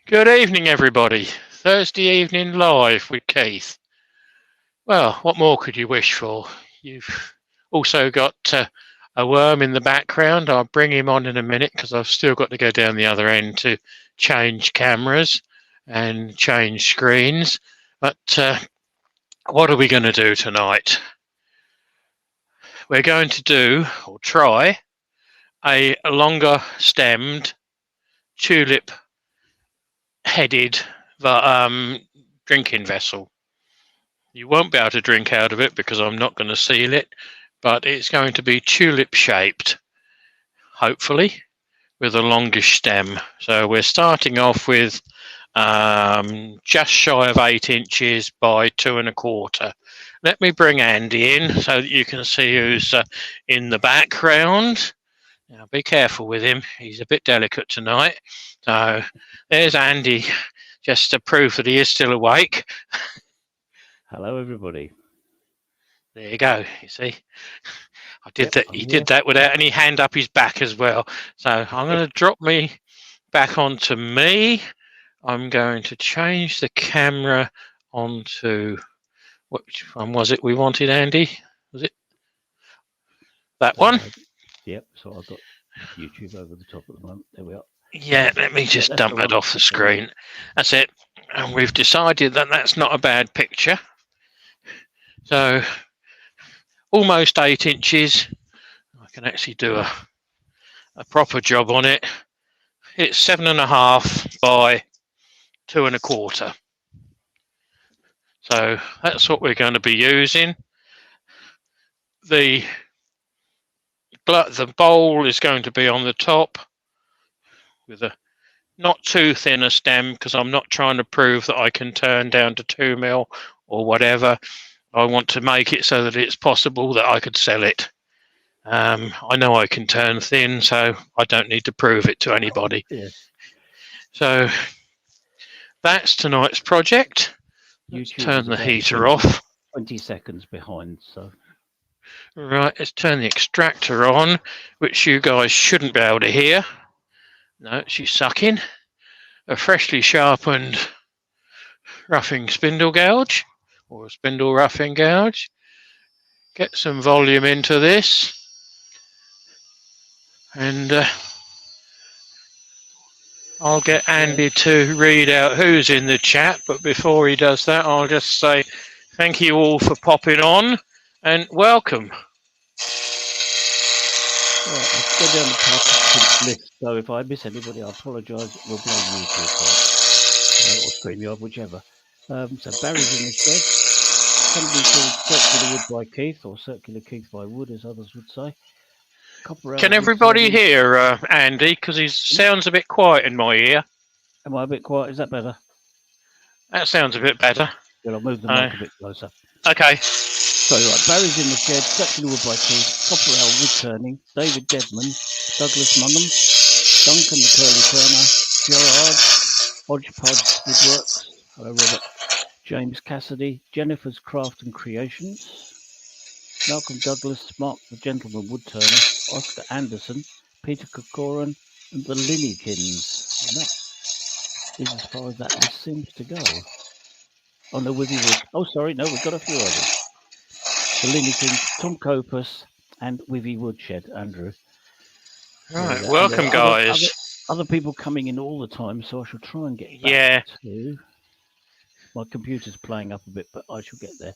Good evening, everybody. Thursday evening live with Keith. Well, what more could you wish for? You've also got a worm in the background. I'll bring him on in a minute because I've still got to go down the other end to change cameras and change screens. But what are we going to do tonight? We're going to do, or try, a longer stemmed tulip headed drinking vessel. You won't be able to drink out of it because I'm not going to seal it, but it's going to be tulip shaped, hopefully, with a longish stem. So we're starting off with just shy of 8 inches by 2¼ inches. Let me bring Andy in so that you can see who's in the background. Now be careful with him, he's a bit delicate tonight. So there's Andy, just to prove that he is still awake. Hello, everybody. There you go. You see, I did that. He did that without any hand up his back as well. So I'm going to drop me back onto me. I'm going to change the camera onto which one was it we wanted, Andy? Was it that one? Yep. So I've got YouTube over the top at the moment. There we are. Yeah. Let me just dump that off the screen. That's it. And we've decided that that's not a bad picture. So almost 8 inches. I can actually do a proper job on it. It's 7.5 by 2¼ inches. So that's what we're going to be using. The bowl is going to be on the top with a not too thin a stem because I'm not trying to prove that I can turn down to 2 mil or whatever. I want to make it so that it's possible that I could sell it. I know I can turn thin, so I don't need to prove it to anybody. Yeah. So that's tonight's project. Let's turn the heater off. 20 seconds behind, so. Right, let's turn the extractor on, which you guys shouldn't be able to hear. No, she's sucking. A freshly sharpened roughing spindle gouge, or a spindle roughing gouge. Get some volume into this. And I'll get Andy to read out who's in the chat, but before he does that, I'll just say thank you all for popping on and welcome. Right, let's go down the participants list. So if I miss anybody, I apologise. We'll blame YouTube or StreamYard, whichever. So Barry's in the shed. Somebody called Circular Wood by Keith, or Circular Keith by Wood, as others would say. Can everybody hear Andy? Because he sounds a bit quiet in my ear. Am I a bit quiet? Is that better? That sounds a bit better. Well, I'll move the mic a bit closer. Okay. So, right, Barry's in the shed, Circular Wood by Keith, Copper Owl Wood Turning, David Deadman, Douglas Mungham, Duncan the Curly Turner, Gerard, Hodgepodge Woodworks, hello Robert, James Cassidy, Jennifer's Craft and Creations, Malcolm Douglas, Mark the Gentleman Wood Turner, Oscar Anderson, Peter Corcoran, and the Linnykins. And that is as far as that list seems to go. Oh no, Wizzy Wood. Oh, sorry, no, we've got a few others. The Linnykins, Tom Copus, and Wivy Woodshed, Andrew. Right, welcome, guys. Other people coming in all the time, so I shall try and get back to. My computer's playing up a bit, but I shall get there.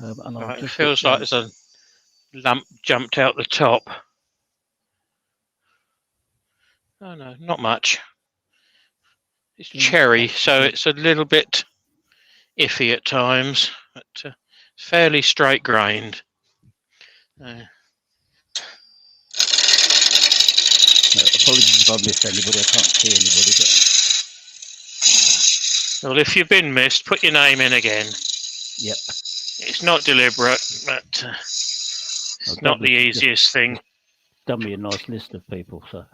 And right, it feels like there's a lump jumped out the top. Oh no, not much. It's cherry, so it's a little bit iffy at times, but fairly straight grained. Apologies if I missed anybody. I can't see anybody. Well, if you've been missed, put your name in again. Yep. It's not deliberate, but it's not the easiest thing. Done me a nice list of people, so.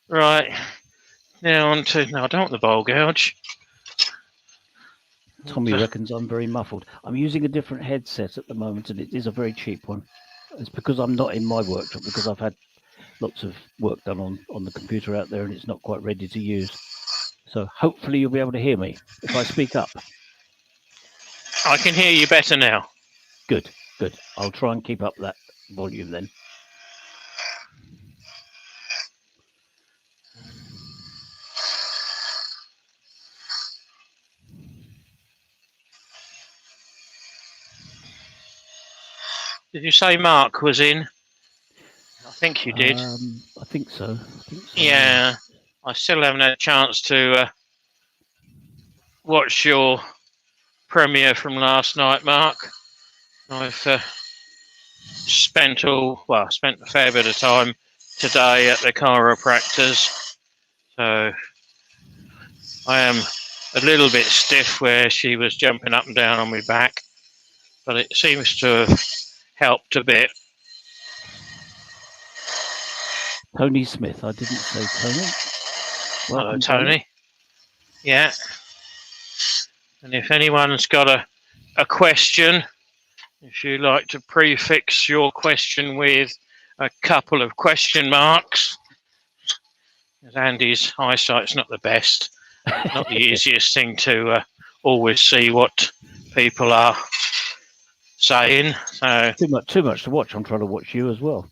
Right. Now on to... No, I don't want the bowl gouge. Tommy reckons I'm very muffled. I'm using a different headset at the moment, and it is a very cheap one. It's because I'm not in my workshop, because I've had lots of work done on the computer out there, and it's not quite ready to use. So hopefully you'll be able to hear me if I speak up. I can hear you better now. Good. I'll try and keep up that volume then. Did you say Mark was in? I think you did. I think so. Yeah, I still haven't had a chance to watch your premiere from last night, Mark. I've spent a fair bit of time today at the chiropractor's, so I am a little bit stiff where she was jumping up and down on my back, but it seems to have helped a bit. Tony Smith. I didn't say Tony. Hello, Tony. Yeah. And if anyone's got a question, if you'd like to prefix your question with a couple of question marks, as Andy's eyesight's not the best, not the easiest thing to always see what people are saying. So too much to watch. I'm trying to watch you as well.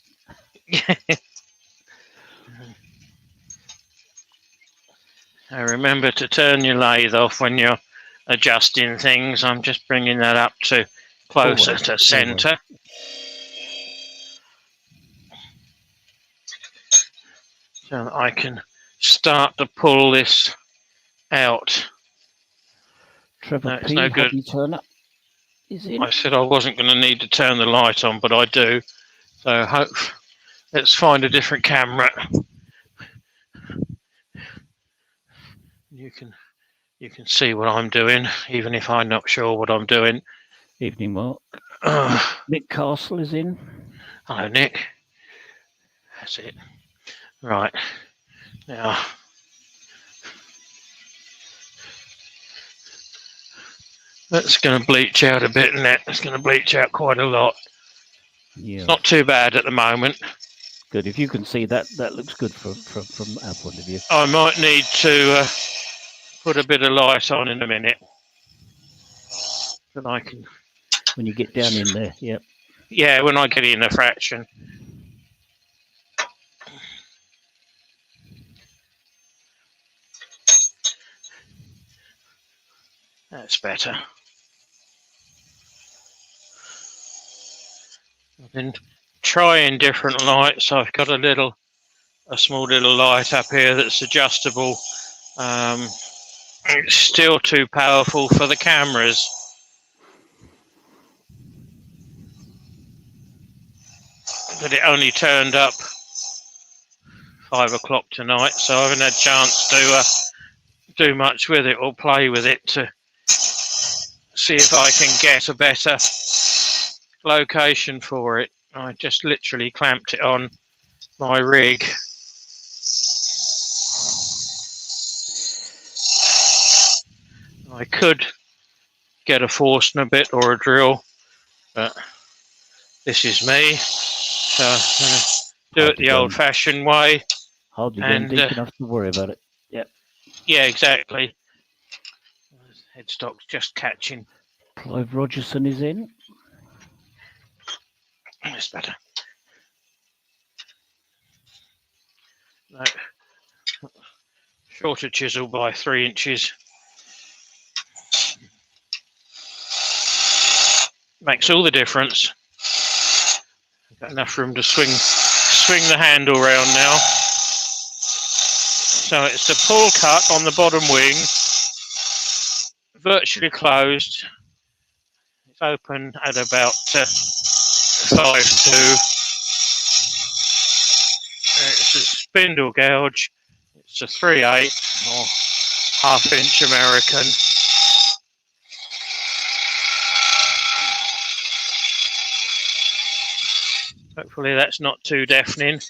Remember to turn your lathe off when you're adjusting things. I'm just bringing that up to closer to centre. So that I can start to pull this out. Trevor P. No good. Turner is in. I said I wasn't going to need to turn the light on, but I do. So let's find a different camera. You can see what I'm doing, even if I'm not sure what I'm doing. Evening, Mark. Nick Castle is in. Hello, Nick. That's it. Right. Now, that's going to bleach out a bit, and it's going to bleach out quite a lot. Yeah. It's not too bad at the moment. Good. If you can see that looks good from our point of view. I might need to put a bit of light on in a minute. That I can. When you get down in there, yep. Yeah, when I get in a fraction. That's better. I've been trying different lights. I've got a small little light up here that's adjustable. It's still too powerful for the cameras. But it only turned up 5 o'clock tonight, so I haven't had a chance to do much with it or play with it to see if I can get a better location for it. I just literally clamped it on my rig. I could get a Forstner bit or a drill, but this is me. So I'm going to do it the old-fashioned way. Hardly been deep enough to worry about it. Yep. Yeah, exactly. Headstock's just catching. Clive Rogerson is in. That's better. No. Shorter chisel by 3 inches. Makes all the difference. Got enough room to swing the handle round now. So it's a pull cut on the bottom wing, virtually closed. It's open at about 5'2". It's a spindle gouge. It's a 3/8 or half-inch American. Hopefully that's not too deafening.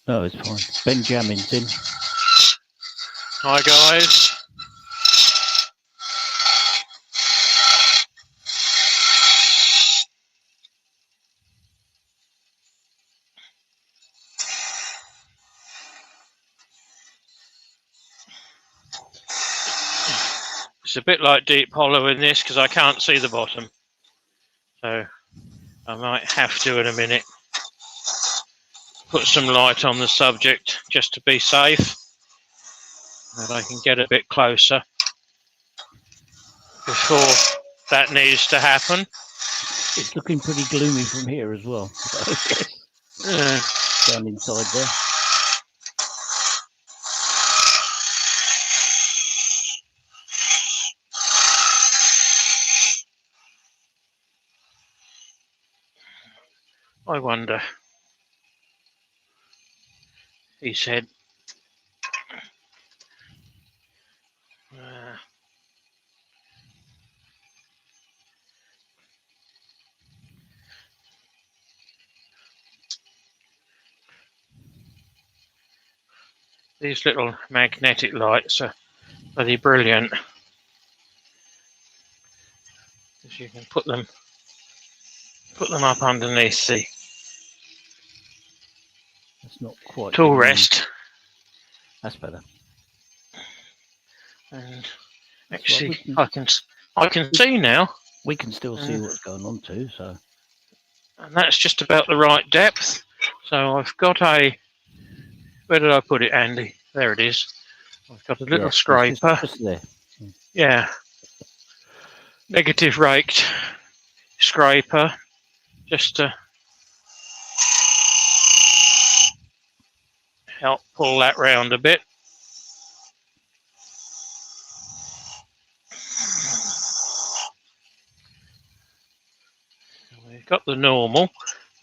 No, it's fine. Benjamin's in. Hi guys. It's a bit like deep hollow in this because I can't see the bottom. So I might have to in a minute put some light on the subject just to be safe, and I can get a bit closer before that needs to happen. It's looking pretty gloomy from here as well. Down inside there. I wonder, he said, these little magnetic lights are bloody brilliant. Because you can put them up underneath the That's not quite tool rest. That's better. And actually, I can see now. We can still see what's going on too. So, and that's just about the right depth. So I've got a. Where did I put it, Andy? There it is. I've got a little scraper. Just there. Yeah. Negative raked scraper, just to help pull that round a bit. We've got the normal,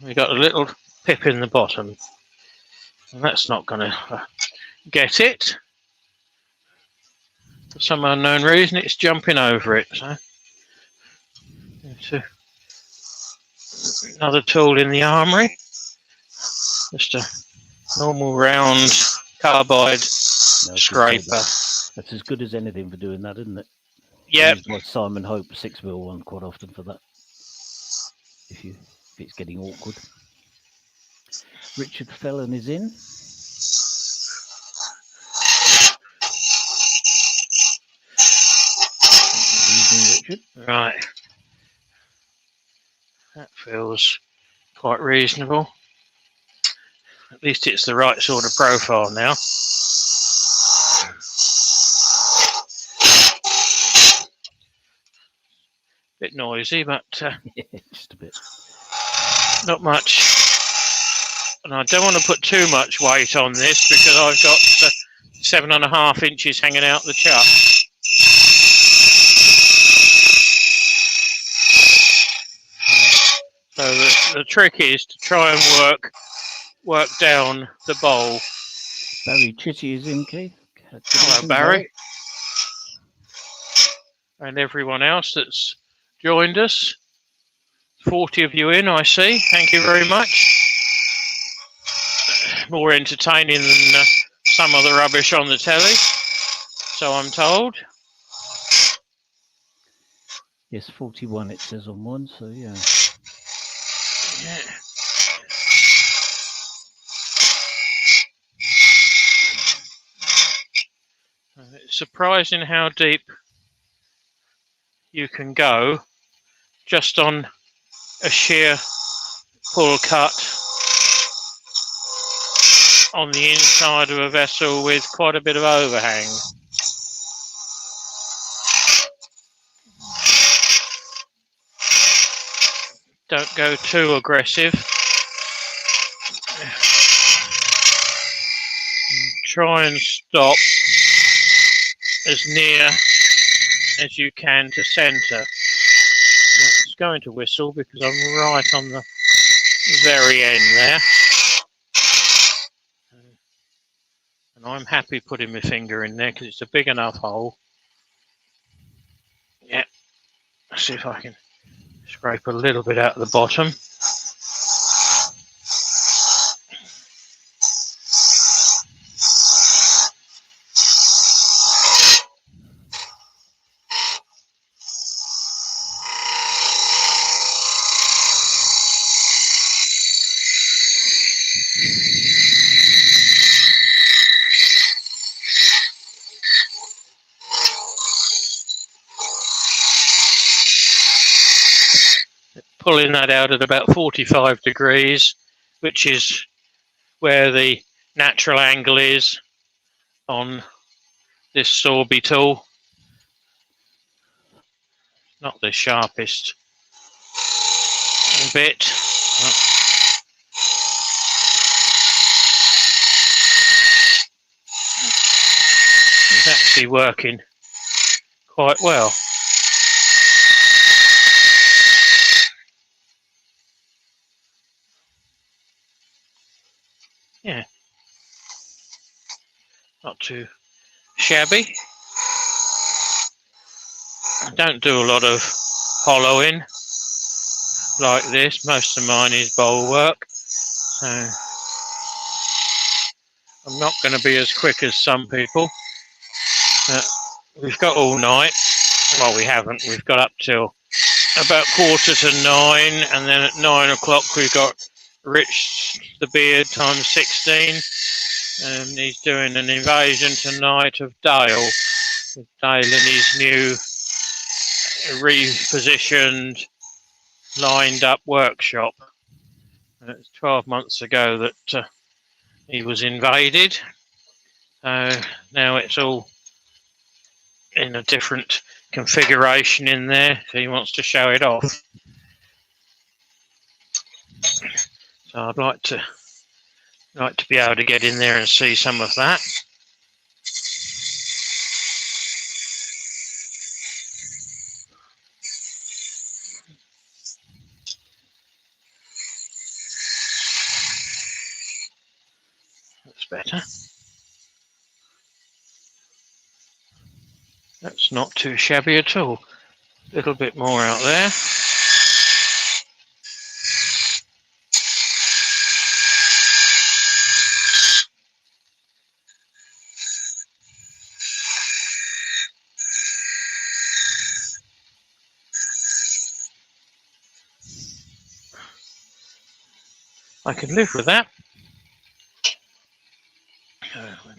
we've got a little pip in the bottom, and that's not going to get it. For some unknown reason, it's jumping over it. So, another tool in the armoury, just a normal round carbide scraper. That's as good as anything for doing that, isn't it? Yeah. Like Simon Hope 6mm one quite often for that. If it's getting awkward. Richard Fellon is in. Evening, Richard. Right. That feels quite reasonable. At least it's the right sort of profile now. Bit noisy, but yeah, just a bit. Not much. And I don't want to put too much weight on this because I've got 7.5 inches hanging out the chuck. So the trick is to try and work down the bowl. Barry Chitty is in, Keith. Hello, Barry. And everyone else that's joined us. 40 of you in, I see. Thank you very much. More entertaining than some of the rubbish on the telly, so I'm told. Yes, 41 it says on one, so yeah. It's surprising how deep you can go just on a sheer pull cut on the inside of a vessel with quite a bit of overhang. Don't go too aggressive. Try and stop as near as you can to centre. It's going to whistle because I'm right on the very end there. And I'm happy putting my finger in there because it's a big enough hole. Yeah. Let's see if I can scrape a little bit out of the bottom. pulling that out at about 45 degrees, which is where the natural angle is on this Sorby tool. Not the sharpest bit. It's actually working quite well. Yeah, not too shabby. I don't do a lot of hollowing like this. Most of mine is bowl work, so I'm not going to be as quick as some people. We've got all night. Well, we haven't. We've got up till about 8:45, and then at 9 o'clock we've got Rich the Beard times 16, and he's doing an invasion tonight of Dale, with Dale in his new repositioned, lined up workshop. It's 12 months ago that he was invaded. Now it's all in a different configuration in there, so he wants to show it off. So I'd like to be able to get in there and see some of that. That's better. That's not too shabby at all. A little bit more out there. I could live with that.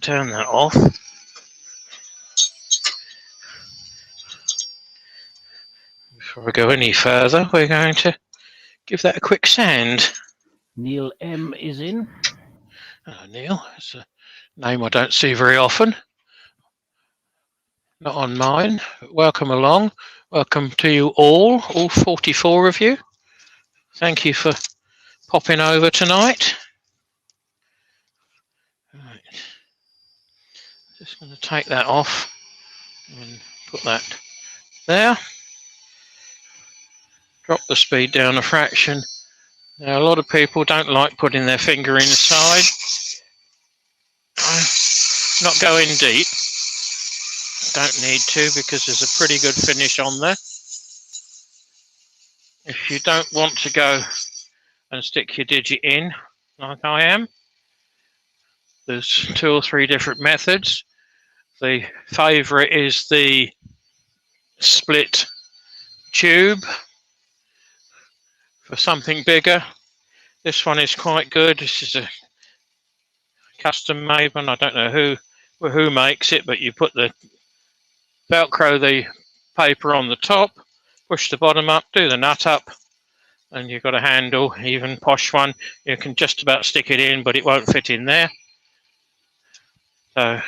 Turn that off. Before I go any further, we're going to give that a quick sand. Neil M is in. Neil, it's a name I don't see very often. Not on mine. Welcome along. Welcome to you all 44 of you. Thank you for popping over tonight. Right. Just going to take that off and put that there. Drop the speed down a fraction. Now, a lot of people don't like putting their finger inside. Not going deep. Don't need to, because there's a pretty good finish on there. If you don't want to go and stick your digit in, like I am, there's 2 or 3 different methods. The favourite is the split tube. For something bigger, this one is quite good. This is a custom made one. I don't know who makes it, but you put the Velcro the paper on the top, push the bottom up, do the nut up, and you've got a handle. Even posh one, you can just about stick it in, but it won't fit in there. So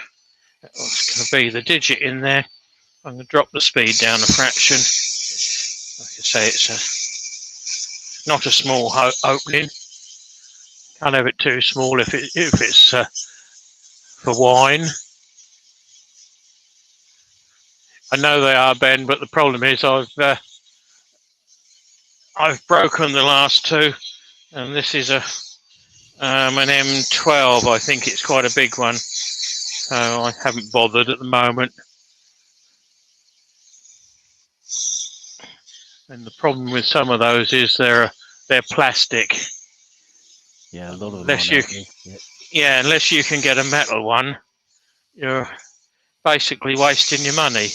that's going to be the digit in there. I'm going to drop the speed down a fraction. Like I say, it's not a small opening. Can't have it too small if it's for wine. I know they are, Ben, but the problem is I've broken the last 2, and this is an M12. I think it's quite a big one, so I haven't bothered at the moment. And the problem with some of those is they're plastic. Yeah, a lot of unless you can get a metal one, you're basically wasting your money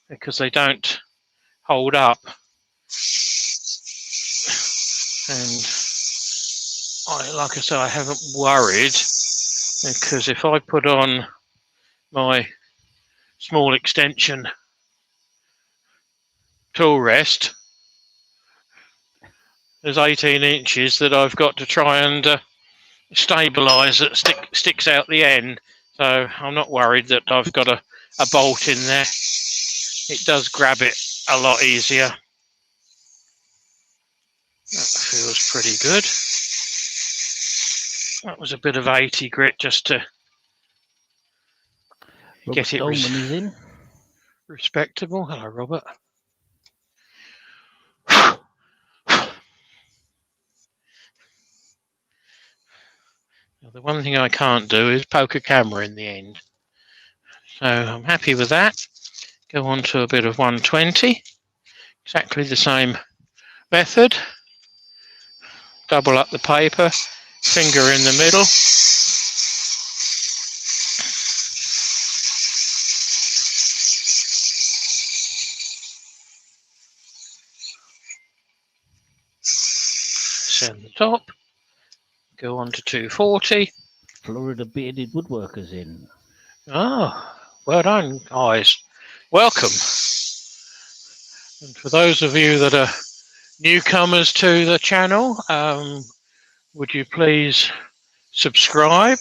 because they don't hold up. And like I say, I haven't worried, because if I put on my small extension tool rest, there's 18 inches that I've got to try and stabilise that sticks out the end. So I'm not worried that I've got a bolt in there. It does grab it a lot easier. That feels pretty good. That was a bit of 80 grit just to get it is in. Respectable. Hello, Robert. The one thing I can't do is poke a camera in the end. So I'm happy with that. Go on to a bit of 120. Exactly the same method. Double up the paper, finger in the middle. Send the top. Go on to 240. Florida bearded woodworkers in. Oh, well done, guys. Welcome. And for those of you that are newcomers to the channel, would you please subscribe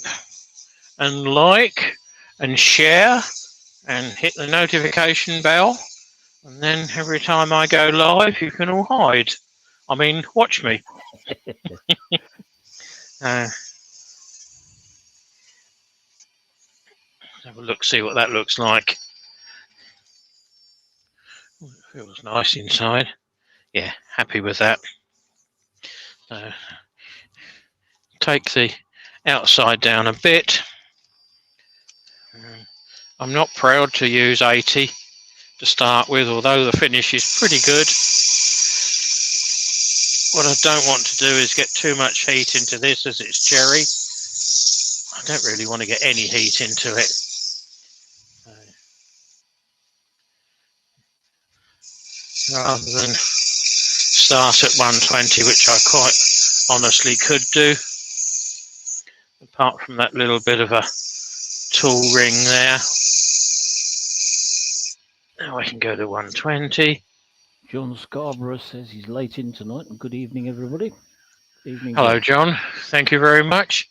and like and share and hit the notification bell, and then every time I go live you can all hide. I mean, watch me. Have a look, see what that looks like. Feels nice inside. Yeah, happy with that. Take the outside down a bit. I'm not proud to use 80 to start with, although the finish is pretty good. What I don't want to do is get too much heat into this, as it's cherry. I don't really want to get any heat into it. Rather than start at 120, which I quite honestly could do, apart from that little bit of a tool ring there. Now I can go to 120. John Scarborough says he's late in tonight, and good evening, everybody. Good evening. Hello, John. Thank you very much.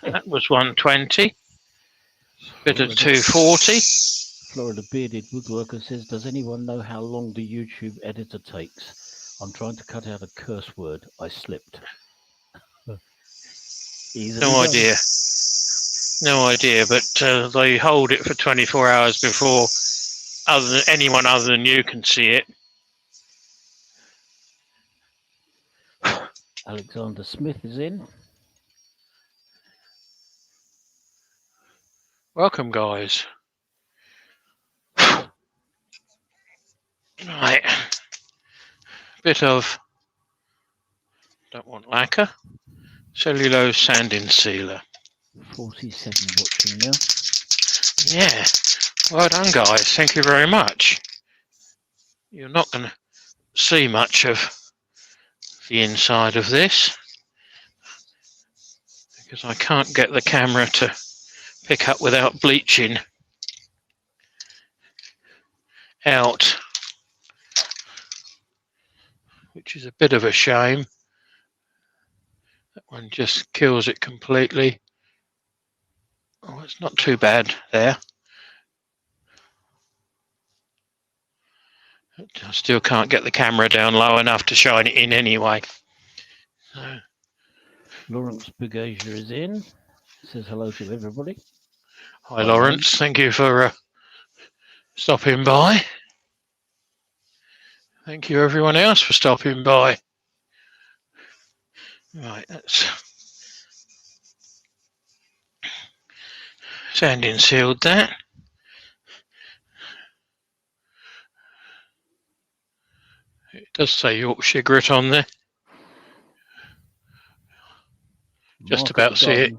That was 120. Bit of 240. Florida bearded woodworker says, does anyone know how long the YouTube editor takes? I'm trying to cut out a curse word. I slipped. No idea. No idea, but they hold it for 24 hours before anyone other than you can see it. Alexander Smith is in. Welcome, guys. Right. Bit of, don't want lacquer, cellulose sanding sealer. 47 watching now. Yeah. Well done, guys. Thank you very much. You're not going to see much of the inside of this because I can't get the camera to pick up without bleaching out, which is a bit of a shame. That one just kills it completely. Oh, it's not too bad there. I still can't get the camera down low enough to shine it in anyway. So. Lawrence Bugasia is in. Says hello to everybody. Hi, Lawrence. Thank you for stopping by. Thank you, everyone else, for stopping by. Right, that's sanding sealed that. It does say Yorkshire grit on there. Just about see it.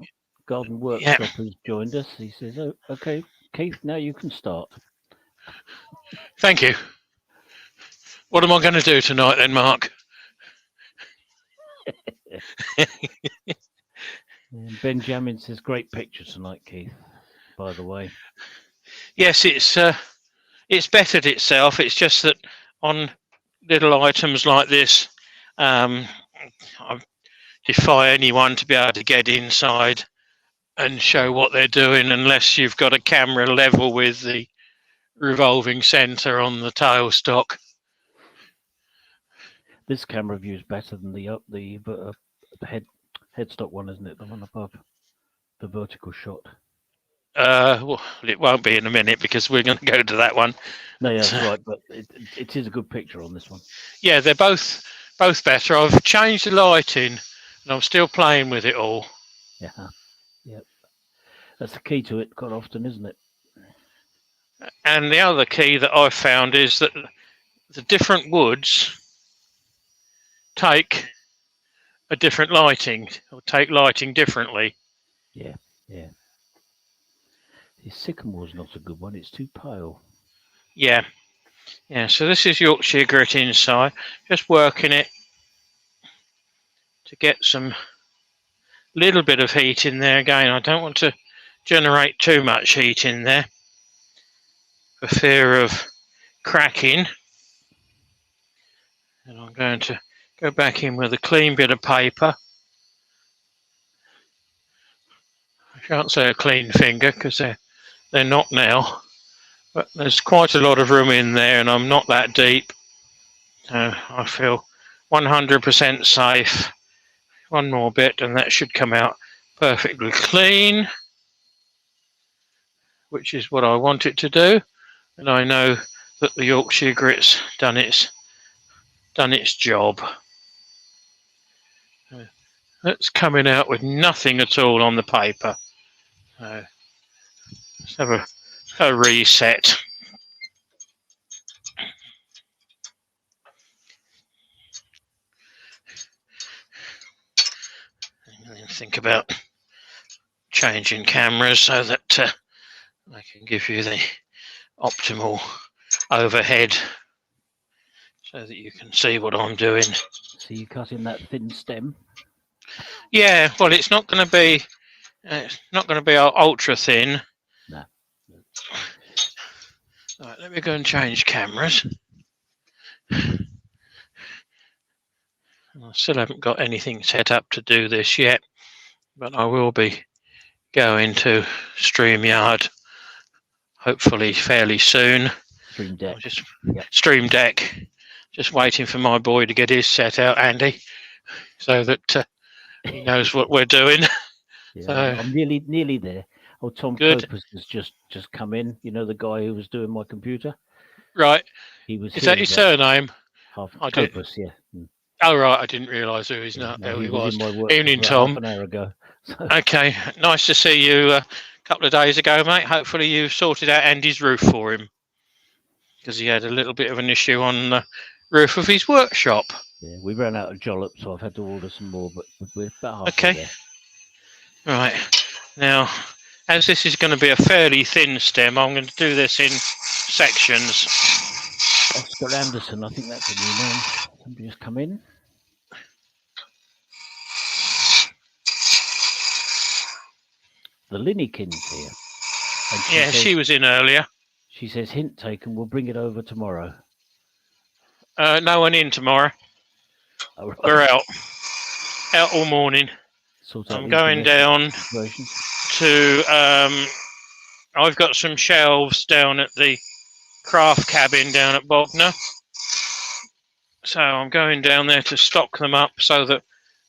Garden Workshop has joined us. He says, oh, okay, Keith, now you can start. Thank you. What am I going to do tonight then, Mark? And Benjamin says, great picture tonight, Keith, by the way. Yes, it's bettered itself. It's just that on little items like this, I defy anyone to be able to get inside and show what they're doing unless you've got a camera level with the revolving centre on the tailstock. This camera view is better than the headstock one, isn't it? The one above, the vertical shot. Well, it won't be in a minute because we're going to go to that one. No, yeah, that's right, but it is a good picture on this one. Yeah, they're both better. I've changed the lighting, and I'm still playing with it all. Yeah, yep. That's the key to it quite often, isn't it? And the other key that I've found is that the different woods take a different lighting, or take lighting differently. Yeah, yeah. The sycamore's not a good one. It's too pale. Yeah. So this is Yorkshire grit inside. Just working it to get some little bit of heat in there. Again, I don't want to generate too much heat in there for fear of cracking. And I'm going to go back in with a clean bit of paper. I can't say a clean finger because they're not now, but there's quite a lot of room in there and I'm not that deep. So I feel 100% safe. One more bit and that should come out perfectly clean, which is what I want it to do. And I know that the Yorkshire grit's done its job. That's coming out with nothing at all on the paper. So let's have a reset. And then think about changing cameras so that I can give you the optimal overhead so that you can see what I'm doing. So you cut in that thin stem? Yeah, well, it's not going to be ultra thin. No. Right, let me go and change cameras. I still haven't got anything set up to do this yet, but I will be going to StreamYard hopefully fairly soon. Stream Deck. Stream Deck. Just waiting for my boy to get his set out, Andy, so that he knows what we're doing. Yeah, So, I'm nearly there. Oh, Tom Copus has just come in. You know, the guy who was doing my computer. Right. Is that his surname? Copus, yeah. Oh right, I didn't realise who he was. In my work Evening, Tom. Half an hour ago. Okay, nice to see you a couple of days ago, mate. Hopefully you sorted out Andy's roof for him, because he had a little bit of an issue on the roof of his workshop. Yeah, we ran out of jollop, so I've had to order some more, but we're about halfway there. Right, now, as this is going to be a fairly thin stem, I'm going to do this in sections. Oscar Anderson, I think that's a new name. Somebody just come in. The Linnykins here. And she was in earlier. She says, hint taken, we'll bring it over tomorrow. No one in tomorrow. Oh, right. We're out all morning. I'm going down to, I've got some shelves down at the craft cabin down at Bognor. So I'm going down there to stock them up so that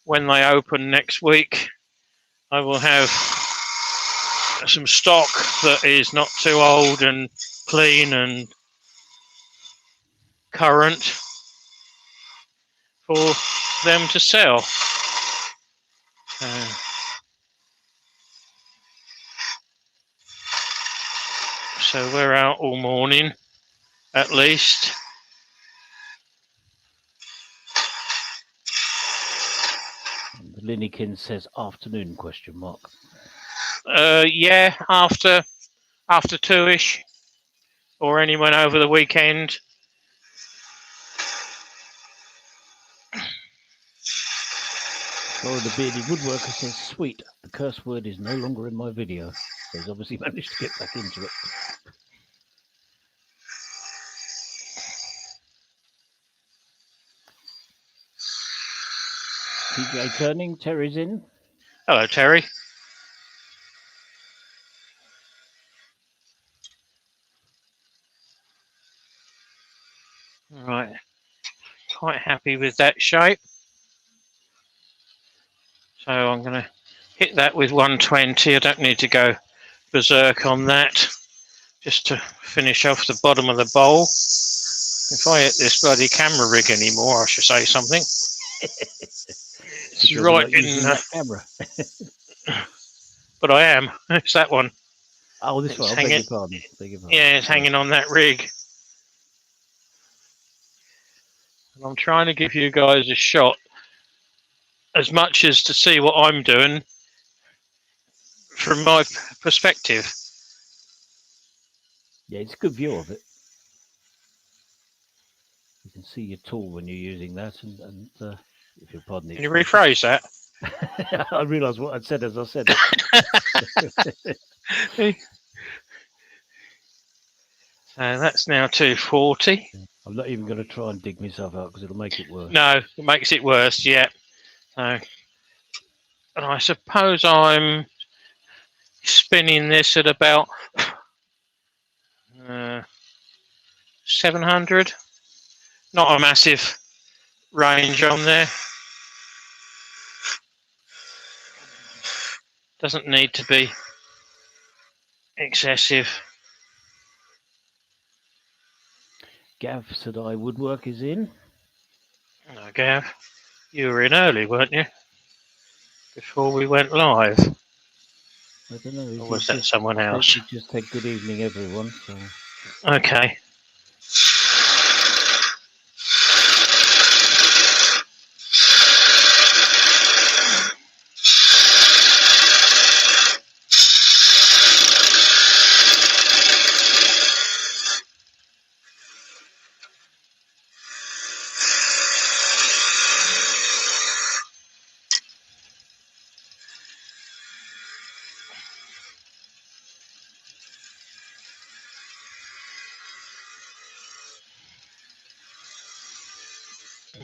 when they open next week, I will have some stock that is not too old and clean and current for them to sell. So we're out all morning, at least. The Linnykin says afternoon ? Yeah, after 2ish, or anyone over the weekend. Florida Bearded Woodworker says, "Sweet, the curse word is no longer in my video." So he's obviously managed to get back into it. TJ turning, Terry's in. Hello, Terry. Right, quite happy with that shape. So I'm going to hit that with 120. I don't need to go berserk on that. Just to finish off the bottom of the bowl. If I hit this bloody camera rig anymore, I should say something. It's right in that camera. But I am. It's that one. Oh, this one. I beg your pardon. Yeah, it's hanging on that rig. And I'm trying to give you guys a shot, as much as to see what I'm doing from my perspective. Yeah, it's a good view of it. You can see your tool when you're using that, and if you'll pardon it. Can you rephrase that? I realised what I'd said as I said it. So that's now 240. I'm not even going to try and dig myself out because it'll make it worse. No, it makes it worse, yeah. So, and I suppose I'm spinning this at about 700. Not a massive range on there. Doesn't need to be excessive. Gav said I woodwork is in. No, Gav, you were in early, weren't you? Before we went live. I don't know. Or was that someone else? He just said good evening, everyone. So. Okay.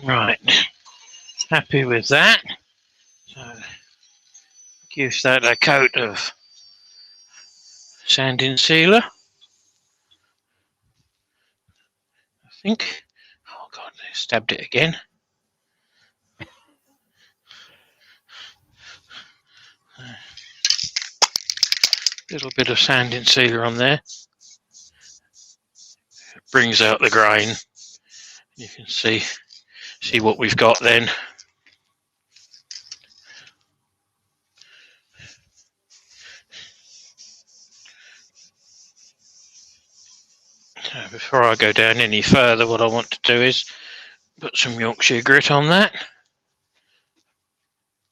Right, happy with that. So gives that a coat of sanding sealer. I think. Oh God, I stabbed it again. Little bit of sanding sealer on there. It brings out the grain. You can see what we've got then. So before I go down any further, what I want to do is put some Yorkshire grit on that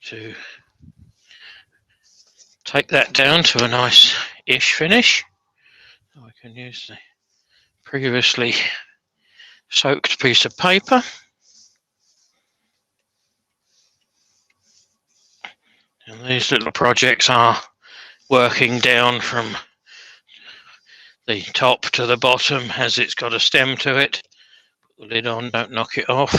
to take that down to a nice-ish finish. So I can use the previously soaked piece of paper. And these little projects are working down from the top to the bottom as it's got a stem to it. Put the lid on, don't knock it off.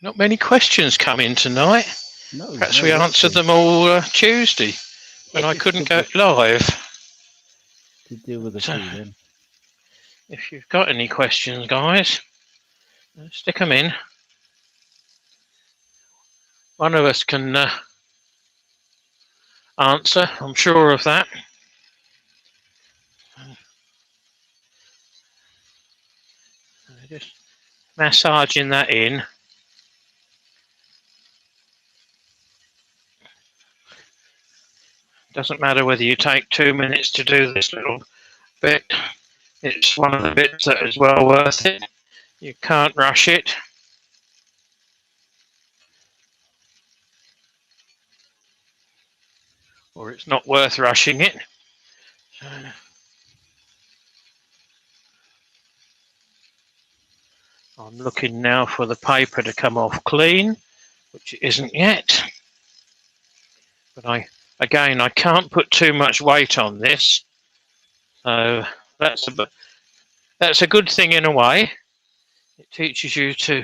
Not many questions come in tonight. No, perhaps we answered them all Tuesday when I couldn't go live. To deal with the two then. If you've got any questions, guys, stick them in. One of us can answer, I'm sure of that. Just massaging that in. Doesn't matter whether you take 2 minutes to do this little bit. It's one of the bits that is well worth it. You can't rush it. Or it's not worth rushing it. I'm I'm looking now for the paper to come off clean, which it isn't yet. But I can't put too much weight on this, so that's a good thing in a way. It teaches you to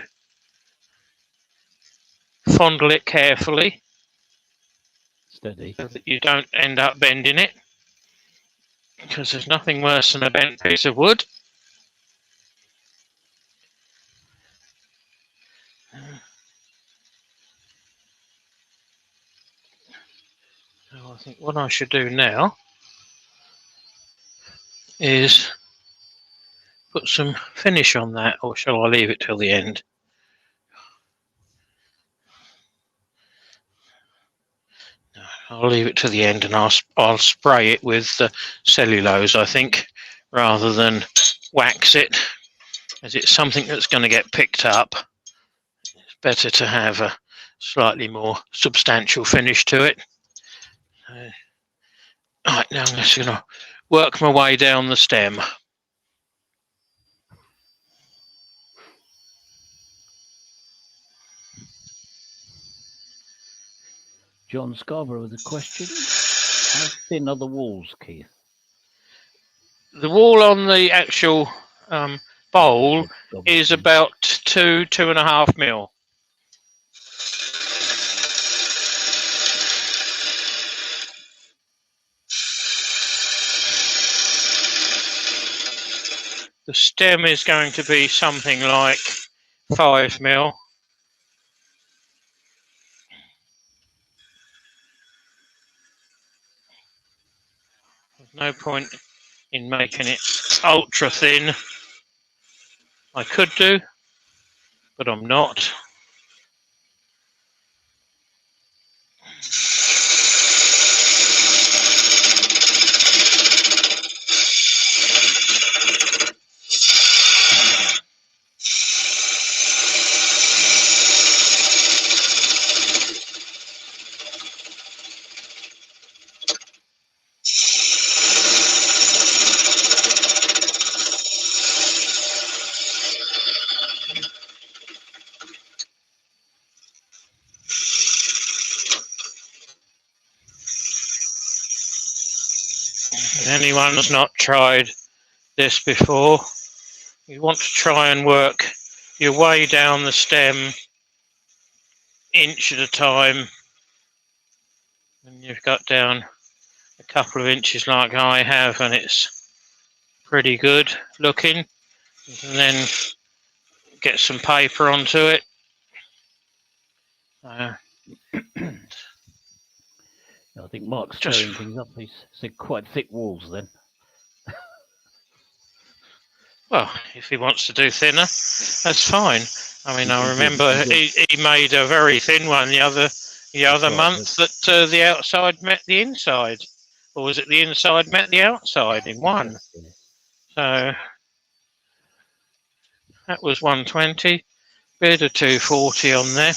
fondle it carefully, Steady. so that you don't end up bending it, because there's nothing worse than a bent piece of wood. So I think what I should do now is put some finish on that, or shall I leave it till the end? I'll leave it to the end, and I'll spray it with cellulose, I think, rather than wax it, as it's something that's going to get picked up. It's better to have a slightly more substantial finish to it. Right, now I'm just going to work my way down the stem. John Scarborough with a question. How thin are the walls, Keith? The wall on the actual bowl is about 2.5 mil. The stem is going to be something like 5 mil. There's no point in making it ultra thin. I could do, but I'm not. If anyone's not tried this before, you want to try and work your way down the stem inch at a time, and you've got down a couple of inches like I have, and it's pretty good looking. You can then get some paper onto it. I think Mark's stirring things up. He said quite thick walls then. Well, if he wants to do thinner, that's fine. I mean, I remember he made a very thin one the other month that the outside met the inside, or was it the inside met the outside in one? So that was 120, bit of 240 on there.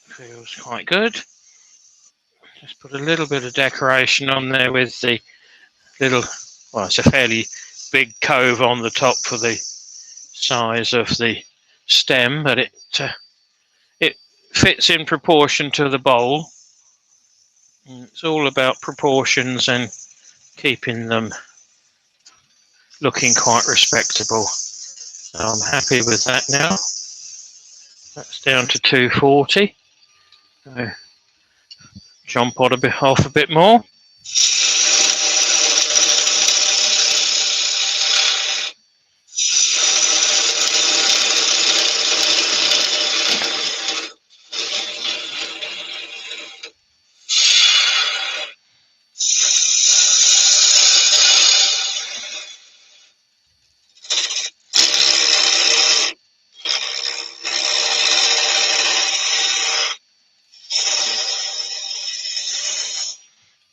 Feels quite good. Just put a little bit of decoration on there with the little, well, it's a fairly big cove on the top for the size of the stem, but it fits in proportion to the bowl. And it's all about proportions and keeping them looking quite respectable. So I'm happy with that now. That's down to 240. So jump on off a bit more.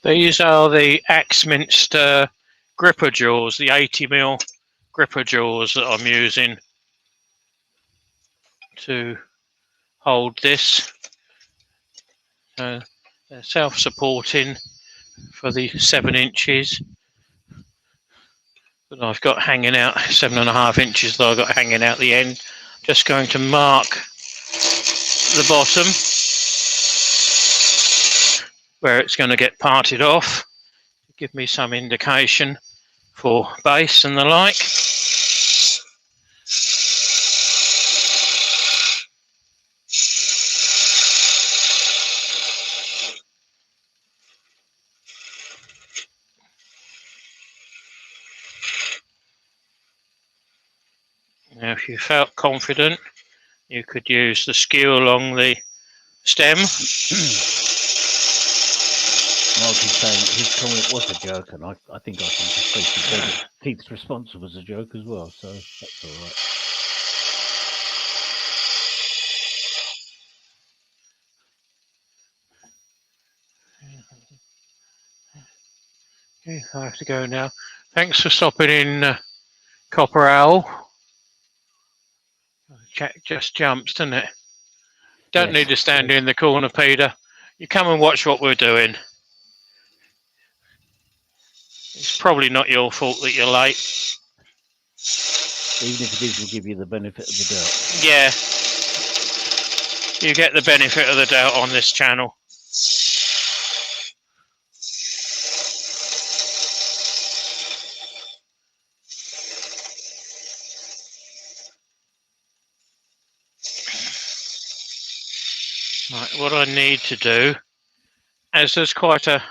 These are the Axminster gripper jaws, the 80mm gripper jaws that I'm using to hold this. They're self-supporting for the 7 inches that I've got hanging out, 7.5 inches that I've got hanging out the end. Just going to mark the bottom where it's going to get parted off, give me some indication for base and the like. Now if you felt confident, you could use the skew along the stem. Mark is saying his comment was a joke, and I think I can just basically say that Pete's response was a joke as well, so that's all right. Okay, I have to go now. Thanks for stopping in, Copper Owl. Chat just jumps, doesn't it? Don't need to stand in the corner, Peter. You come and watch what we're doing. It's probably not your fault that you're late. Even if it is, we'll give you the benefit of the doubt. Yeah. You get the benefit of the doubt on this channel. Right, what I need to do, as there's quite a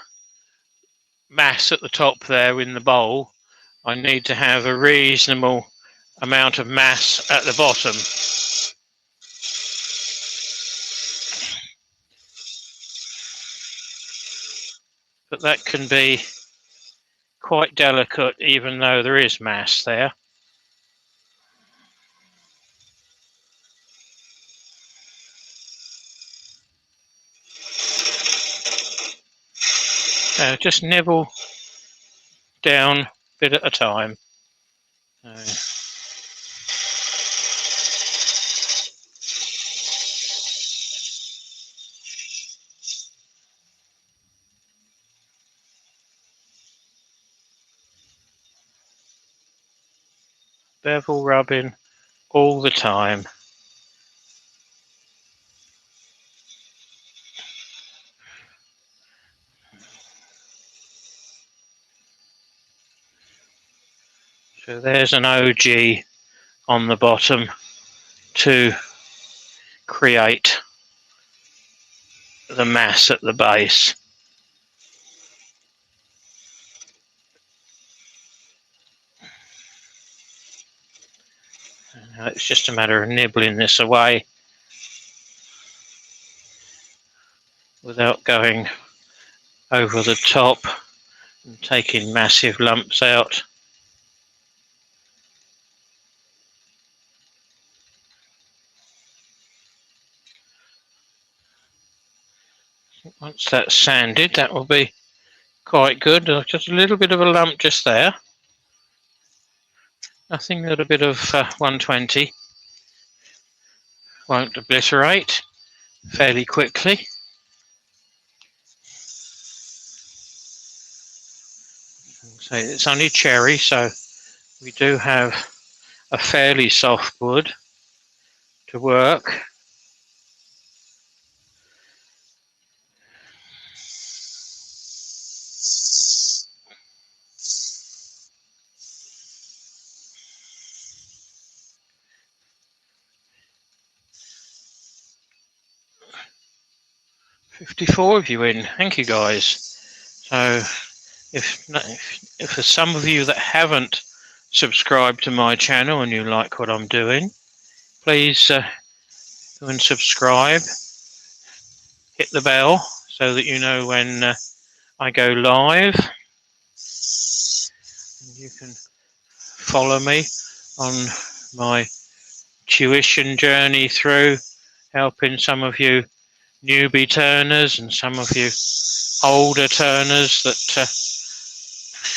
mass at the top there in the bowl, I need to have a reasonable amount of mass at the bottom. But that can be quite delicate even though there is mass there. Just nibble down a bit at a time. Bevel rubbing all the time. So there's an OG on the bottom to create the mass at the base. Now it's just a matter of nibbling this away without going over the top and taking massive lumps out. Once that's sanded, that will be quite good. Just a little bit of a lump just there. Nothing that a bit of 120 won't obliterate fairly quickly. So it's only cherry, so we do have a fairly soft wood to work. $54 of you in, thank you guys. So if there's some of you that haven't subscribed to my channel and you like what I'm doing, please go and subscribe, hit the bell so that you know when I go live, and you can follow me on my tuition journey through helping some of you newbie turners and some of you older turners that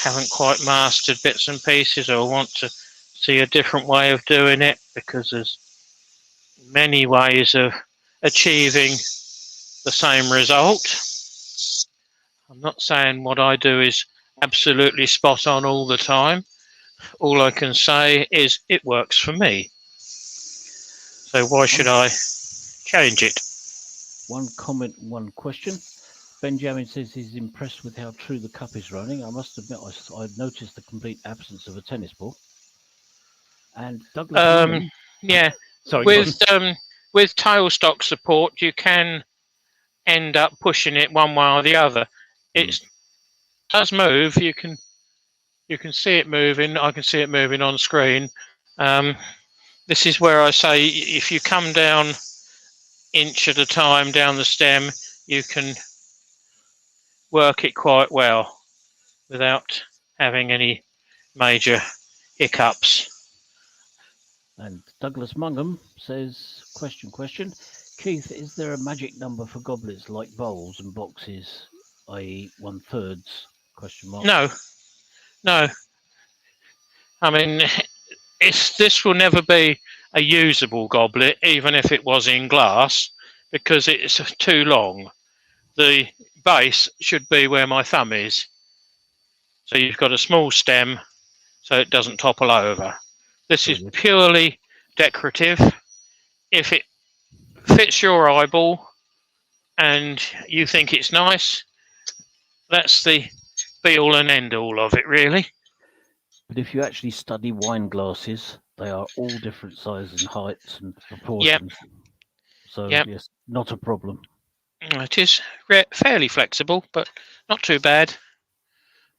haven't quite mastered bits and pieces or want to see a different way of doing it, because there's many ways of achieving the same result. I'm not saying what I do is absolutely spot on all the time. All I can say is it works for me. So why should I change it? One comment, one question. Benjamin says he's impressed with how true the cup is running. I must admit, I noticed the complete absence of a tennis ball. And Douglas Mungham, Yeah, sorry, with tailstock support, you can end up pushing it one way or the other. It does move. You can see it moving. I can see it moving on screen. This is where I say if you come down inch at a time down the stem, you can work it quite well without having any major hiccups. And Douglas Mungham says, question. Keith, is there a magic number for goblets like bowls and boxes, i.e. 1/3? Question mark. No. I mean, this will never be a usable goblet, even if it was in glass, because it's too long. The base should be where my thumb is. So you've got a small stem so it doesn't topple over. This is purely decorative. If it fits your eyeball and you think it's nice, that's the be all and end all of it, really. But if you actually study wine glasses, they are all different sizes and heights and proportions. Yep. So yes, not a problem. It is fairly flexible, but not too bad.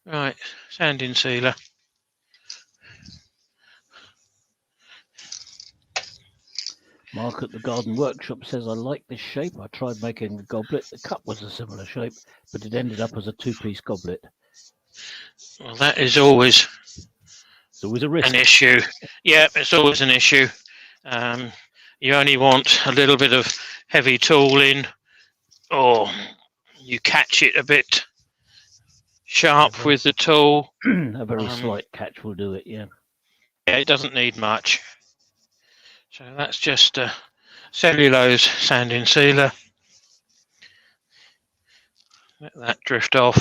Right, sanding sealer. Mark at the Garden Workshop says, I like this shape. I tried making a goblet. The cup was a similar shape, but it ended up as a 2-piece goblet. Well, that is always a risk. An issue. Yeah, it's always an issue. You only want a little bit of heavy tooling, or you catch it a bit sharp with the tool. A very slight catch will do it, yeah. Yeah, it doesn't need much. So that's just a cellulose sanding sealer. Let that drift off.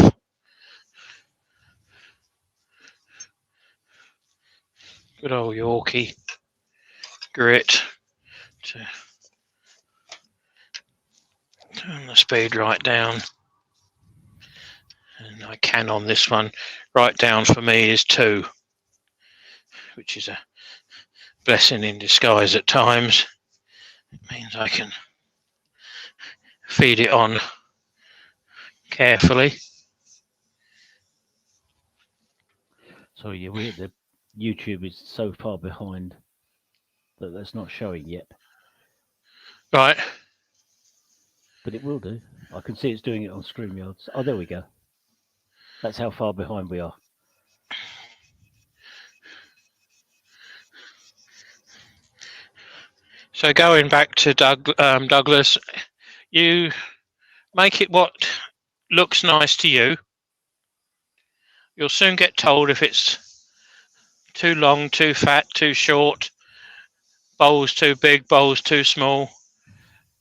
Good old Yorkie grit to turn the speed right down. And I can on this one. Right down for me is 2, which is a blessing in disguise at times. It means I can feed it on carefully. Sorry, you're weird. The YouTube is so far behind that that's not showing yet. Right. But it will do. I can see it's doing it on StreamYard. Oh, there we go. That's how far behind we are. So going back to Douglas, you make it what looks nice to you. You'll soon get told if it's too long, too fat, too short, bowls too big, bowls too small,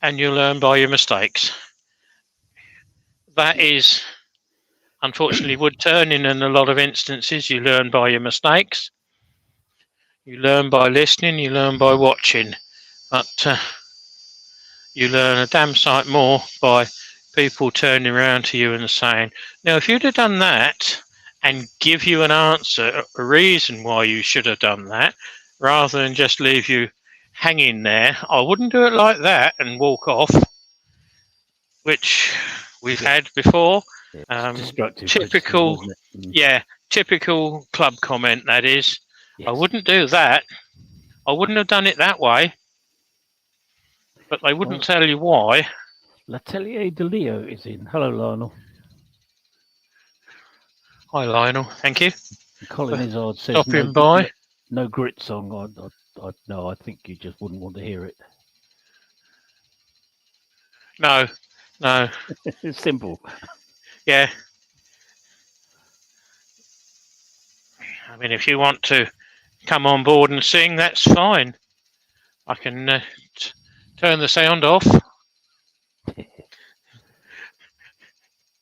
and you learn by your mistakes. That is, unfortunately, wood turning in a lot of instances. You learn by your mistakes. You learn by listening, you learn by watching. But you learn a damn sight more by people turning around to you and saying, now, if you'd have done that, and give you an answer, a reason why you should have done that, rather than just leave you hanging there. I wouldn't do it like that and walk off, which we've had before. Destructive typical, typical club comment, that is. Yes. I wouldn't do that. I wouldn't have done it that way. But they wouldn't tell you why. L'Atelier de Leo is in. Hello, Lionel. Hi, Lionel. Thank you. Colin Izzard says stopping by. No grit song. I think you just wouldn't want to hear it. No. It's simple. Yeah. I mean, if you want to come on board and sing, that's fine. I can turn the sound off.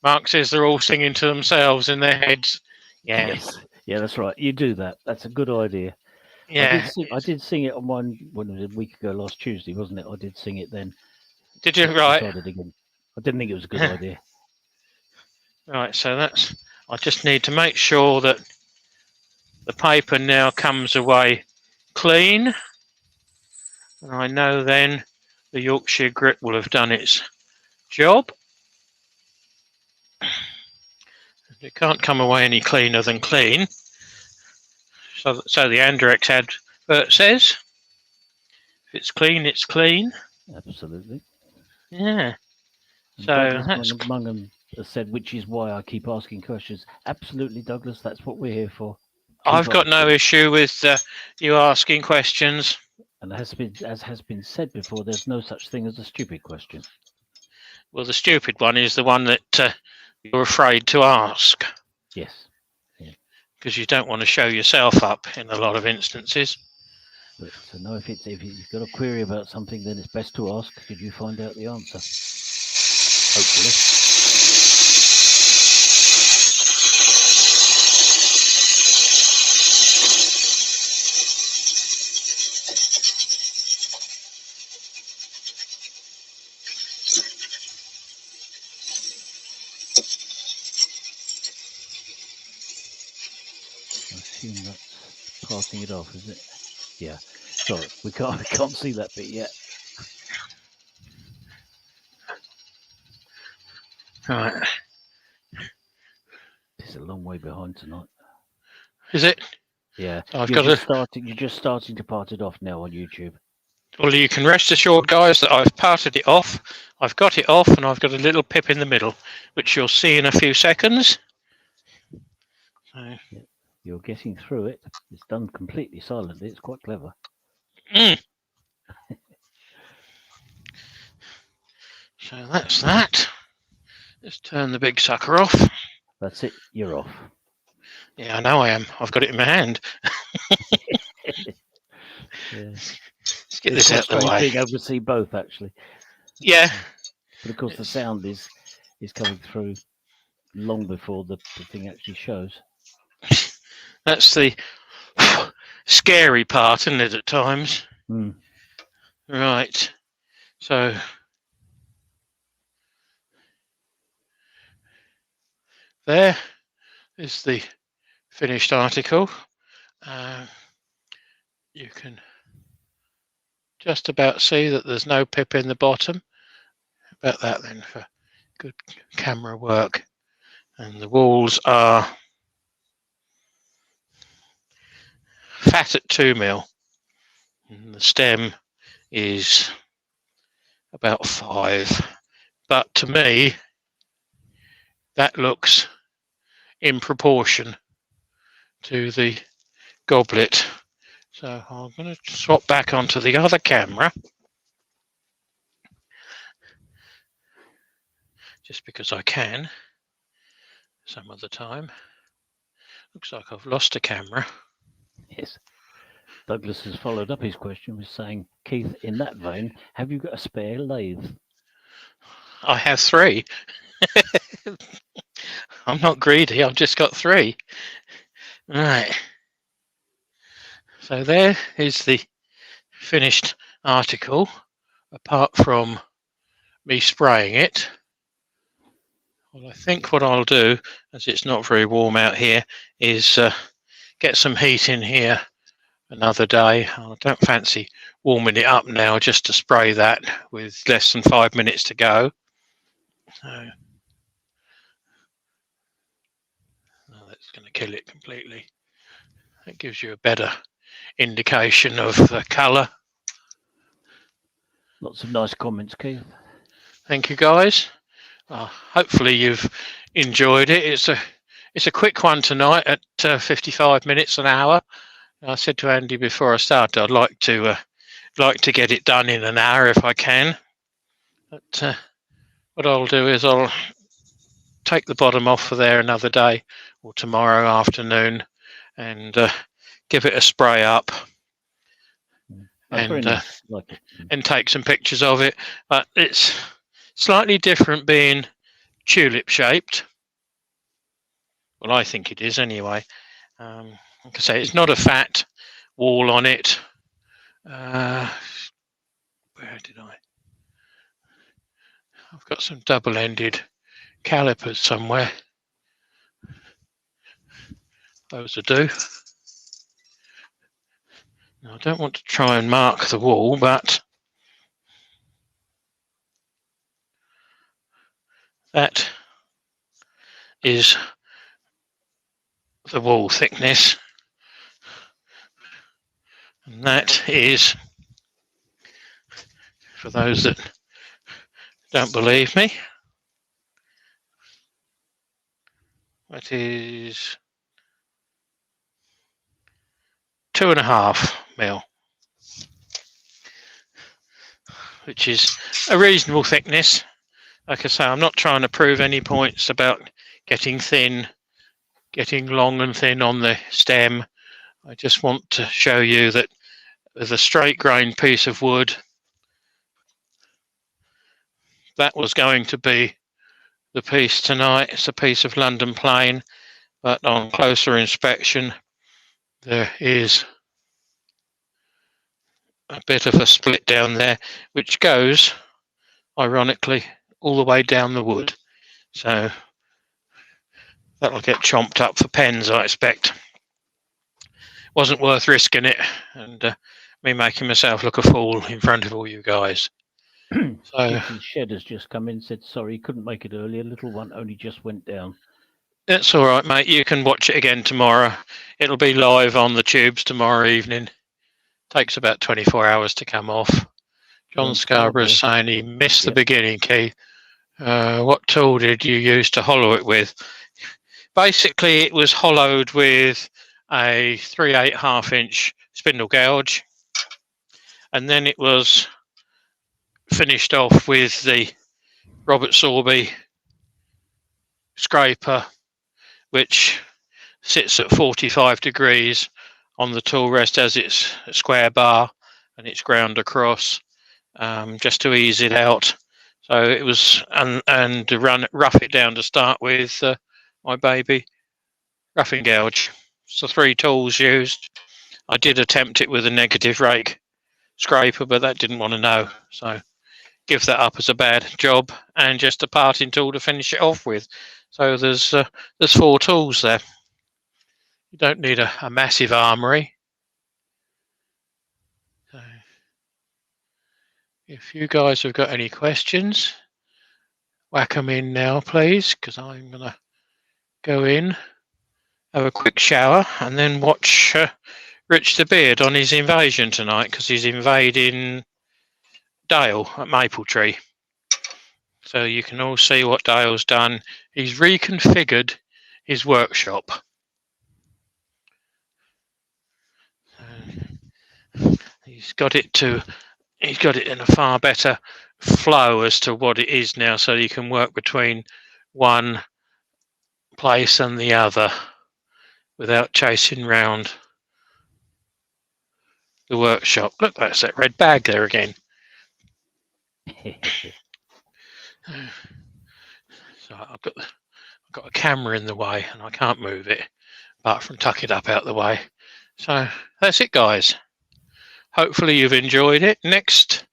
Mark says they're all singing to themselves in their heads. Yeah. Yes. Yeah, that's right. You do that. That's a good idea. Yeah. I did sing it on one when it was a week ago, last Tuesday, wasn't it? I did sing it then. Did you? But Right. decided again. I didn't think it was a good idea. Right, so that's. I just need to make sure that the paper now comes away clean. And I know then the Yorkshire grit will have done its job. It can't come away any cleaner than clean. So the Andrex advert says. If it's clean, it's clean. Absolutely. Yeah. And So Douglas that's. Mungham has said, which is why I keep asking questions. Absolutely, Douglas. That's what we're here for. I've got no issue with you asking questions. And as has been said before, there's no such thing as a stupid question. Well, the stupid one is the one that you're afraid to ask. Yes. Because you don't want to show yourself up in a lot of instances. But no, if you've got a query about something, then it's best to ask. Did you find out the answer? Hopefully. I assume that's passing it off, is it? Yeah. Sorry, we can't see that bit yet. Right. It's a long way behind tonight. Is it? Yeah. So you're just starting to part it off now on YouTube. Well, you can rest assured, guys, that I've parted it off. I've got it off, and I've got a little pip in the middle, which you'll see in a few seconds. So. Yeah. You're getting through it. It's done completely silently. It's quite clever. So that's that. Let's turn the big sucker off. That's it. You're off. Yeah, I know I am. I've got it in my hand. Yeah. Let's get this out of the way. Being able to see both, actually. Yeah. But of course, the sound is coming through long before the thing actually shows. That's the scary part, isn't it, at times? Mm. Right. So there is the finished article. You can just about see that there's no pip in the bottom. About that then for good camera work. And the walls are fat at 2mm. And the stem is about 5. But to me, that looks in proportion to the goblet. So I'm going to swap back onto the other camera. Just because I can some of the time. Looks like I've lost a camera. Yes. Douglas has followed up his question with saying, Keith, in that vein, have you got a spare lathe? I have 3. I'm not greedy, I've just got 3. Right. So there is the finished article, apart from me spraying it. Well, I think what I'll do, as it's not very warm out here, is get some heat in here another day. I don't fancy warming it up now just to spray that with less than 5 minutes to go. So that's going to kill it completely. That gives you a better indication of the colour. Lots of nice comments, Keith. Thank you, guys. Hopefully you've enjoyed it. It's a quick one tonight at 55 minutes an hour. I said to Andy before I started, I'd like to get it done in an hour if I can. But what I'll do is I'll take the bottom off for there another day or tomorrow afternoon, and give it a spray up. That's very And nice. Like it. and take some pictures of it. But it's slightly different being tulip shaped. Well, I think it is anyway. Like I say, it's not a fat wall on it. Where did I? I've got some double-ended calipers somewhere. Those will do. Now, I don't want to try and mark the wall, but that is the wall thickness, and that is, for those that don't believe me, that is 2.5 mil, which is a reasonable thickness. Like I say, I'm not trying to prove any points about getting thin, getting long and thin on the stem. I just want to show you that with a straight grain piece of wood, that was going to be the piece tonight. It's a piece of London plain, but on closer inspection, there is a bit of a split down there, which goes, ironically, all the way down the wood. So that'll get chomped up for pens, I expect. Wasn't worth risking it, and me making myself look a fool in front of all you guys. So Dixon's shed has just come in, said sorry, couldn't make it earlier. Little one only just went down. that's all right, mate. You can watch it again tomorrow. It'll be live on the tubes tomorrow evening. Takes about 24 hours to come off. John Scarborough's saying he missed the beginning, Keith. What tool did you use to hollow it with? Basically, it was hollowed with a 3/8 half-inch spindle gouge, and then it was finished off with the Robert Sorby scraper, which sits at 45 degrees on the tool rest as its square bar, and it's ground across just to ease it out. So it was, and to rough it down to start with, my baby roughing gouge. So 3 tools used. I did attempt it with a negative rake scraper, but that didn't want to know. So give that up as a bad job, and just a parting tool to finish it off with. So there's 4 tools there. You don't need a massive armoury. So if you guys have got any questions, whack them in now, please, because I'm going to go in, have a quick shower, and then watch Rich the Beard on his invasion tonight, because he's invading Dale at Maple Tree. So you can all see what Dale's done. He's reconfigured his workshop. He's got it in a far better flow as to what it is now, so you can work between one place and the other without chasing round the workshop. Look, that's that red bag there again. So I've got a camera in the way and I can't move it apart from tuck it up out the way. So that's it, guys. Hopefully you've enjoyed it. Next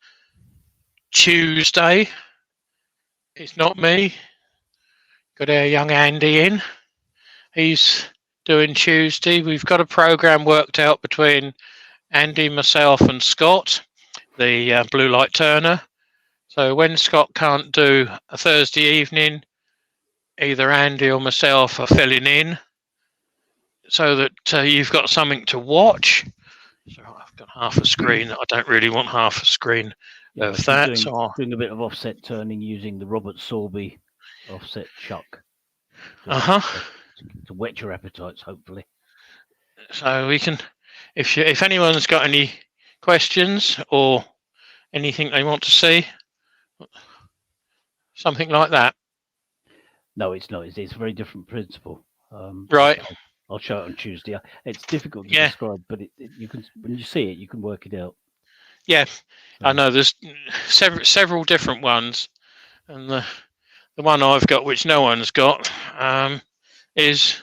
Tuesday, it's not me. Got our young Andy in. He's doing Tuesday. We've got a program worked out between Andy, myself and Scott, the blue light turner. So when Scott can't do a Thursday evening, either Andy or myself are filling in so that you've got something to watch. So I've got half a screen. I don't really want half a screen of that. Doing a bit of offset turning using the Robert Sorby offset chuck. To whet your appetites, hopefully. So we can, if anyone's got any questions or anything they want to see, something like that. No, it's not. It's a very different principle. Right. I'll show it on Tuesday. It's difficult to Yeah. describe, but you can, when you see it, you can work it out. Yeah, So, I know there's several different ones, and the one I've got, which no one's got, is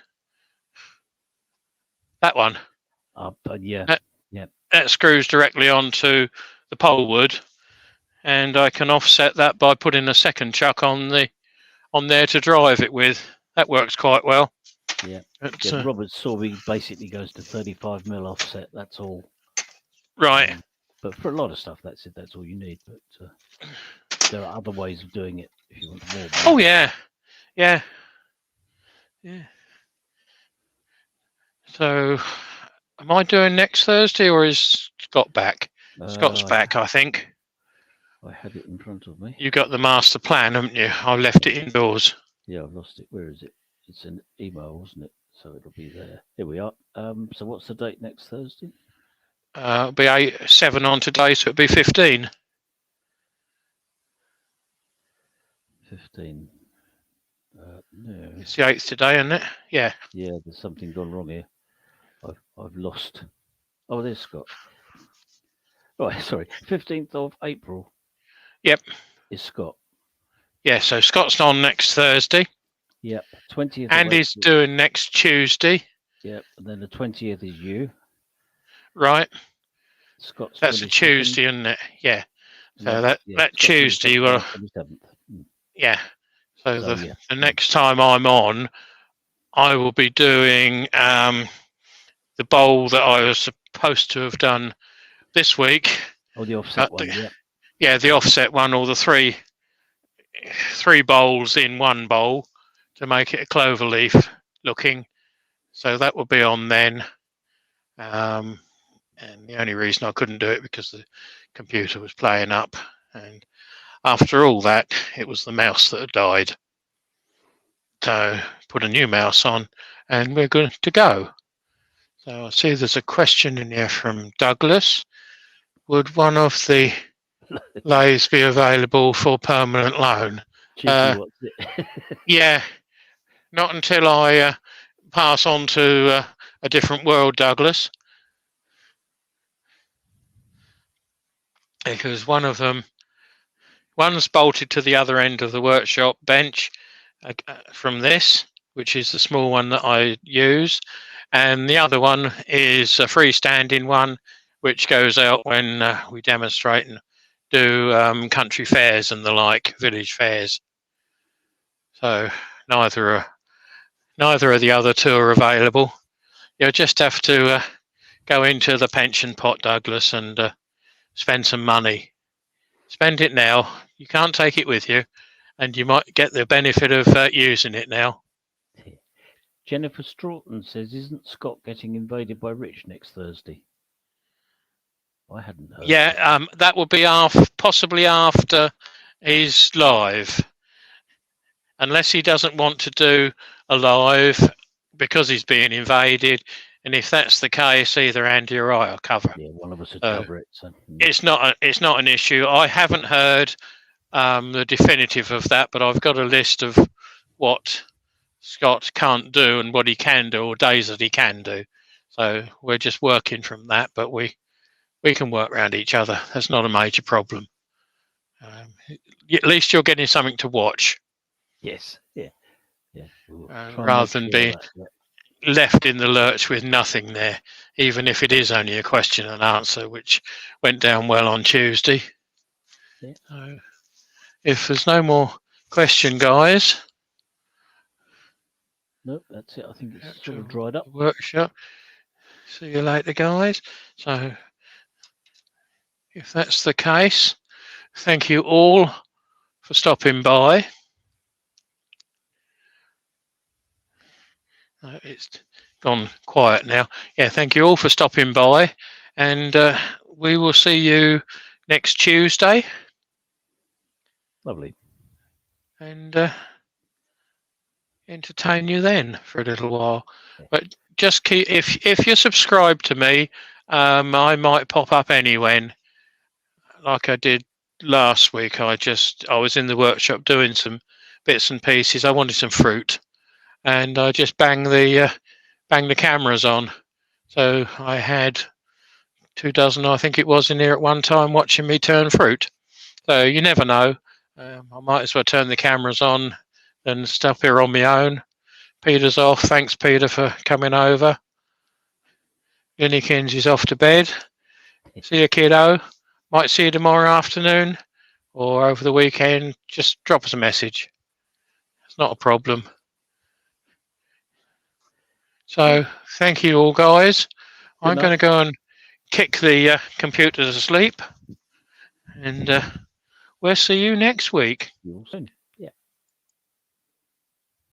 that one. but yeah, That screws directly onto the pole wood, and I can offset that by putting a second chuck on there to drive it with. That works quite well. yeah. But, The Roberts Sorby basically goes to 35mm offset. That's all. right. But for a lot of stuff, that's it. That's all you need. But there are other ways of doing it if you want more. Oh yeah. So, am I doing next Thursday, or is Scott back? Scott's back, I think. I had it in front of me. You got the master plan, haven't you? I left it indoors. Yeah, I've lost it. Where is it? It's an email, wasn't it? So it'll be there. Here we are. So what's the date next Thursday? It'll be 7 on today, so it'll be 15. 15. No. It's the 8th today, isn't it? Yeah. Yeah, there's something gone wrong here. I've lost. Oh, there's Scott. Right, sorry. 15th of April. Yep. Is Scott. Yeah, so Scott's on next Thursday. Yep. 20th. And he's doing next Tuesday. Yep. And then the 20th is you. Right. Scott's. That's 22nd. A Tuesday, isn't it? Yeah. So that Tuesday, well. 27th. Yeah. So the next time I'm on, I will be doing the bowl that I was supposed to have done this week. Oh, the offset one, yeah. Yeah, the offset one, or the three bowls in one bowl to make it a clover leaf looking. So that will be on then. And the only reason I couldn't do it because the computer was playing up. And after all that, it was the mouse that had died. So put a new mouse on and we're good to go. So I see there's a question in here from Douglas. Would one of the lathes be available for permanent loan? Yeah, not until I pass on to a different world, Douglas. Because one of them, one's bolted to the other end of the workshop bench from this, which is the small one that I use, and the other one is a freestanding one, which goes out when we demonstrate and do country fairs and the like, village fairs. So neither of the other two are available. You'll just have to go into the pension pot, Douglas, and spend some money. Spend it now. You can't take it with you, and you might get the benefit of using it now. Jennifer Stroughton says, "Isn't Scott getting invaded by Rich next Thursday?" I hadn't heard. Yeah, that will be possibly after he's live, unless he doesn't want to do a live because he's being invaded. And if that's the case, either Andy or I will cover. Yeah, one of us will cover it. So. It's not an issue. I haven't heard the definitive of that, but I've got a list of what Scott can't do and what he can do, or days that he can do. So we're just working from that, but we can work around each other. That's not a major problem. At least you're getting something to watch. Yes. Yeah. Rather than being left in the lurch with nothing there, even if it is only a question and answer, which went down well on Tuesday. Yeah. If there's no more question, guys. Nope, that's it. I think it's sort of dried up. Workshop. See you later, guys. So if that's the case, thank you all for stopping by. It's gone quiet now. Yeah, thank you all for stopping by, and we will see you next Tuesday. Lovely. And entertain you then for a little while. But just keep, if you're subscribed to me, I might pop up anywhen, like I did last week. I was in the workshop doing some bits and pieces. I wanted some fruit, and I just bang the bang the cameras on. So I had 24, I think it was, in here at one time watching me turn fruit. So you never know. I might as well turn the cameras on and stuff here on my own. Peter's off. Thanks, Peter, for coming over. Linnykins is off to bed. See you, kiddo. Might see you tomorrow afternoon or over the weekend. Just drop us a message. It's not a problem. So thank you all, guys. I'm going to go and kick the computer to sleep. And we'll see you next week. You'll soon.